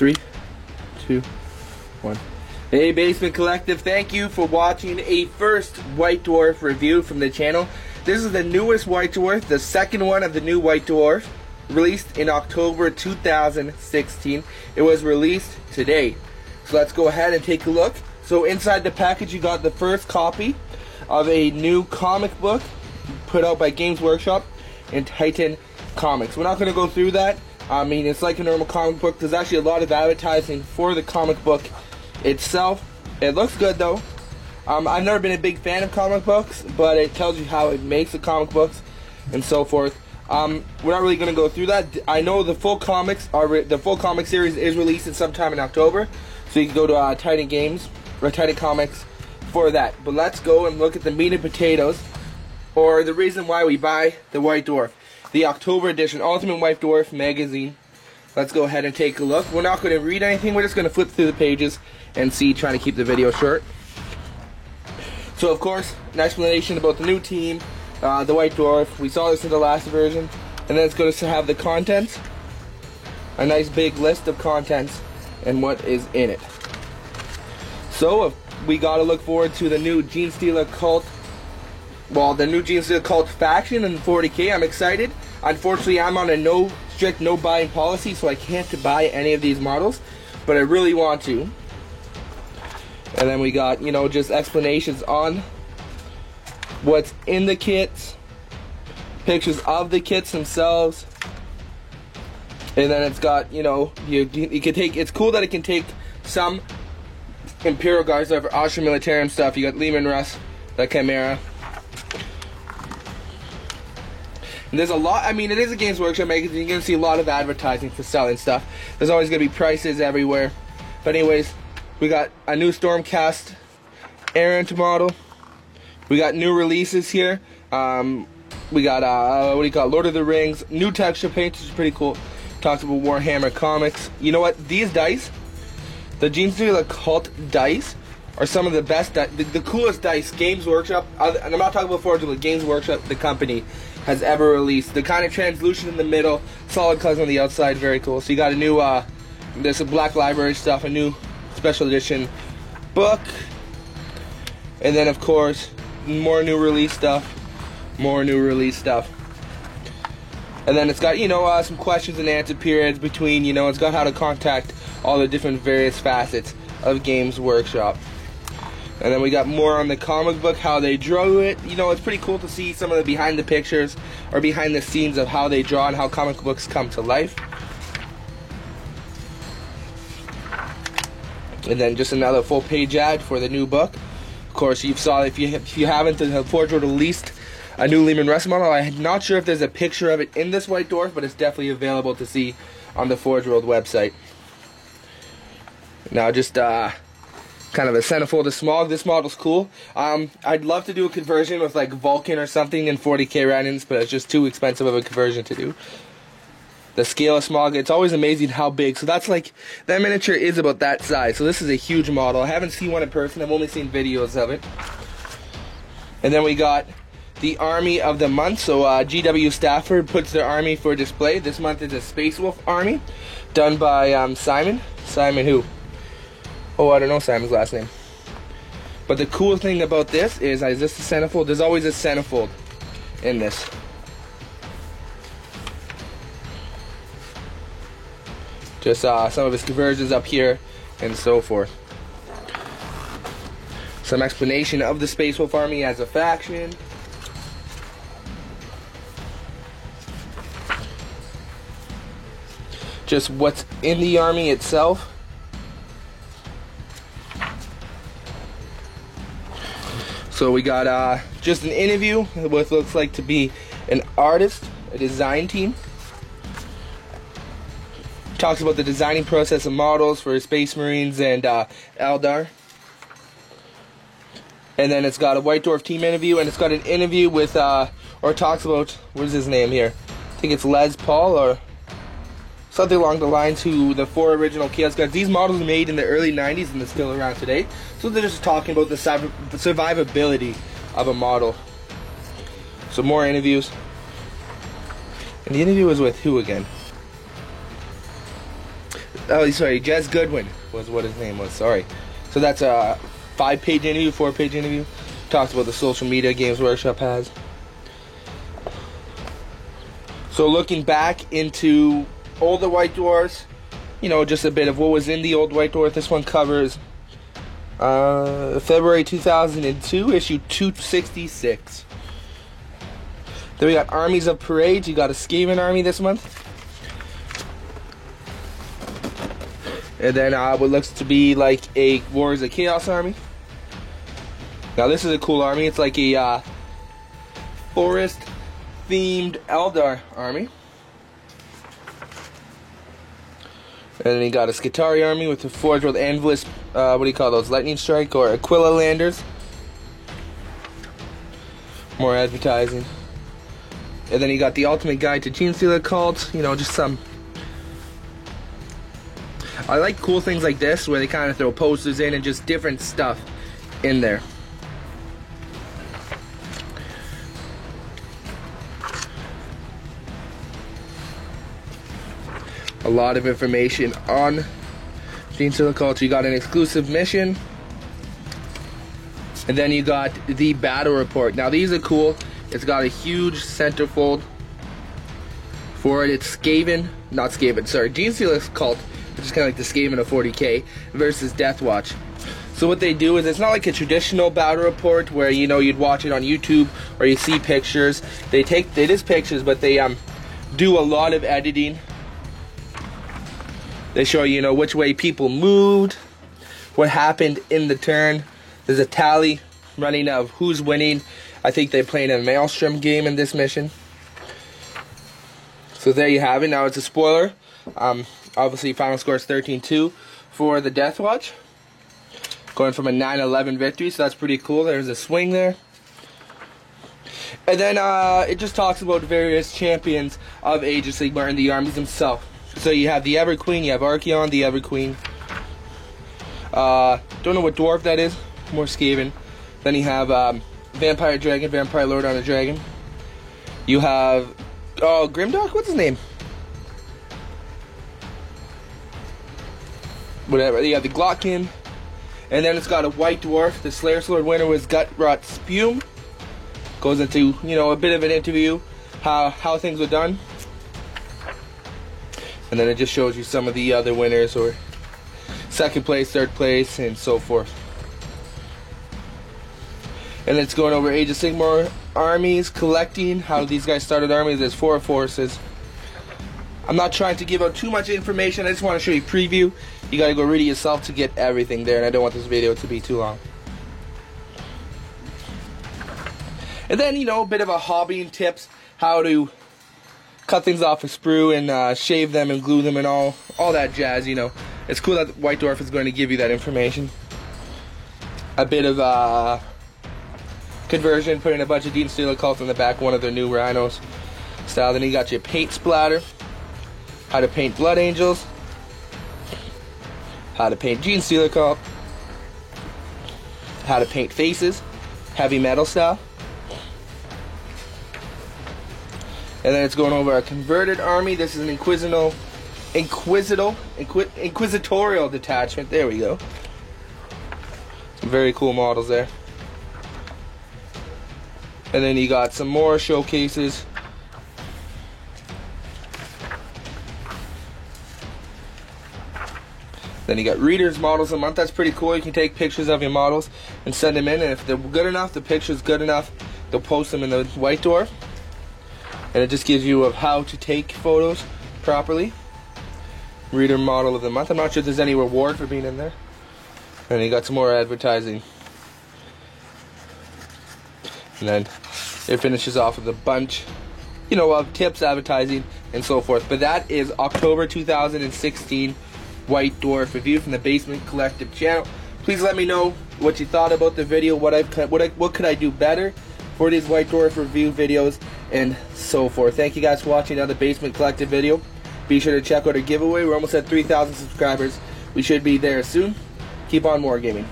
3, 2, 1. Hey Basement Collective, thank you for watching a first White Dwarf review from the channel. This is the newest White Dwarf, the second one of the new White Dwarf, released in October 2016. It was released today. So let's go ahead and take a look. So inside the package you got the first copy of a new comic book put out by Games Workshop and Titan Comics. We're not going to go through that. I mean, it's like a normal comic book. There's actually a lot of advertising for the comic book itself. It looks good though. I've never been a big fan of comic books, but it tells you how it makes the comic books and so forth. We're not really going to go through that. I know the full comics the full comic series is released sometime in October, so you can go to Titan Games or Titan Comics for that. But let's go and look at the meat and potatoes, or the reason why we buy the White Dwarf, the October edition Ultimate White Dwarf magazine. Let's go ahead and take a look. We're not going to read anything. We're just going to flip through the pages and see, trying to keep the video short. So, of course, an explanation about the new team, the White Dwarf. We saw this in the last version. And then it's going to have the contents. A nice big list of contents and what is in it. So, we got to look forward to the new Genestealer Cult. Well, the new Genestealer Cult faction in 40K. I'm excited. Unfortunately, I'm on a strict no buying policy, so I can't buy any of these models, but I really want to. And then we got, you know, just explanations on what's in the kits, pictures of the kits themselves, and then it's got, you know, you can take. It's cool that it can take some Imperial Guards that are Austrian Militarum stuff. You got Leman Russ, the Chimera. And there's a lot. I mean, it is a Games Workshop magazine. You're gonna see a lot of advertising for selling stuff. There's always gonna be prices everywhere. But anyways, we got a new Stormcast Errant model. We got new releases here. We got what do you call it? Lord of the Rings, new texture paint, which is pretty cool. Talks about Warhammer comics. You know what? These dice, the Genestealer Cult dice, are some of the best, the coolest dice Games Workshop, and I'm not talking about Forge, but Games Workshop, the company, has ever released. The kind of translucent in the middle, solid colors on the outside, very cool. So you got a new, there's some Black Library stuff, a new special edition book, and then of course, more new release stuff, and then it's got, you know, some questions and answer periods between, you know, it's got how to contact all the different various facets of Games Workshop. And then we got more on the comic book, how they drew it. You know, it's pretty cool to see some of the behind the pictures or behind the scenes of how they draw and how comic books come to life. And then just another full page ad for the new book. Of course, you saw, if you haven't, the Forge World released a new Leman Russ model. I'm not sure if there's a picture of it in this White Dwarf, but it's definitely available to see on the Forge World website. Now just kind of a centerfold of Smog. This model's cool. I'd love to do a conversion with like Vulcan or something in 40K Radiance, but it's just too expensive of a conversion to do. The scale of Smog, it's always amazing how big. So that's like, that miniature is about that size. So this is a huge model. I haven't seen one in person. I've only seen videos of it. And then we got the Army of the Month. So GW Stafford puts their army for display. This month is a Space Wolf army, done by Simon. Simon who? Oh, I don't know Simon's last name. But the cool thing about this is this a centerfold? There's always a centerfold in this. Just some of his conversions up here and so forth. Some explanation of the Space Wolf Army as a faction. Just what's in the army itself. So we got just an interview with what looks like to be an artist, a design team. Talks about the designing process of models for Space Marines and Eldar. And then it's got a White Dwarf team interview, and it's got an interview with, or talks about, what is his name here? I think it's Les Paul, or something along the lines, who the 4 original Chaos Guards. These models were made in the early 90s and they're still around today. So they're just talking about the survivability of a model. So more interviews. And the interview was with who again? Oh, sorry, Jez Goodwin was what his name was. Sorry. So that's a 5-page interview, 4-page interview. Talks about the social media Games Workshop has. So looking back into older White Dwarfs, you know, just a bit of what was in the old White Dwarf. This one covers February 2002, issue 266. Then we got Armies of Parades. You got a Skaven army this month. And then what looks to be like a Warriors of Chaos army. Now this is a cool army. It's like a forest-themed Eldar army. And then you got a Skitarii army with the Forge World Anvilus, what do you call those? Lightning Strike or Aquila Landers. More advertising. And then you got the Ultimate Guide to Genestealer Cult. You know, just some... I like cool things like this where they kind of throw posters in and just different stuff in there. A lot of information on Genestealer Cult. You got an exclusive mission. And then you got the battle report. Now these are cool. It's got a huge centerfold for it. It's Skaven, not Skaven, sorry, Genestealer Cult, which is kind of like the Skaven of 40k, versus Deathwatch. So what they do is, it's not like a traditional battle report where, you know, you'd watch it on YouTube or you see pictures. It is pictures, but they do a lot of editing. They show you know, which way people moved, what happened in the turn. There's a tally running of who's winning. I think they're playing a Maelstrom game in this mission. So there you have it. Now it's a spoiler. Obviously, final score is 13-2 for the Deathwatch. Going from a 9-11 victory, so that's pretty cool. There's a swing there. And then it just talks about various champions of Age of Sigmar and the armies themselves. So you have the Everqueen, you have Archaon, the Everqueen. Don't know what dwarf that is. More Skaven. Then you have Vampire Dragon, Vampire Lord on a Dragon. You have Grimdark, what's his name? Whatever. You have the Glotkin. And then it's got a White Dwarf. The Slayer Sword winner was Gutrot Spume. Goes into, you know, a bit of an interview how things were done. And then it just shows you some of the other winners, or second place, third place, and so forth. And it's going over Age of Sigmar armies, collecting, how these guys started armies. There's 4 forces. I'm not trying to give out too much information. I just want to show you preview. You gotta go read it yourself to get everything there, and I don't want this video to be too long. And then, you know, a bit of a hobby and tips, how to cut things off a sprue and shave them and glue them and all that jazz, you know. It's cool that White Dwarf is going to give you that information. A bit of conversion, putting a bunch of Genestealer Cult in the back, one of their new Rhinos style. Then you got your paint splatter, how to paint Blood Angels, how to paint Genestealer Cult, how to paint faces, heavy metal style. And then it's going over a converted army. This is an inquisitorial detachment. There we go. Some very cool models there. And then you got some more showcases. Then you got readers models a month. That's pretty cool. You can take pictures of your models and send them in, and if they're good enough, the picture's good enough, they'll post them in the White Dwarf. And it just gives you of how to take photos properly. Reader model of the month. I'm not sure if there's any reward for being in there. And you got some more advertising. And then it finishes off with a bunch, you know, of tips, advertising, and so forth. But that is October 2016 White Dwarf review from the Basement Collective channel. Please let me know what you thought about the video, what could I do better for these White Dwarf review videos, and so forth. Thank you guys for watching another Basement Collective video. Be sure to check out our giveaway. We're almost at 3,000 subscribers. We should be there soon. Keep on wargaming.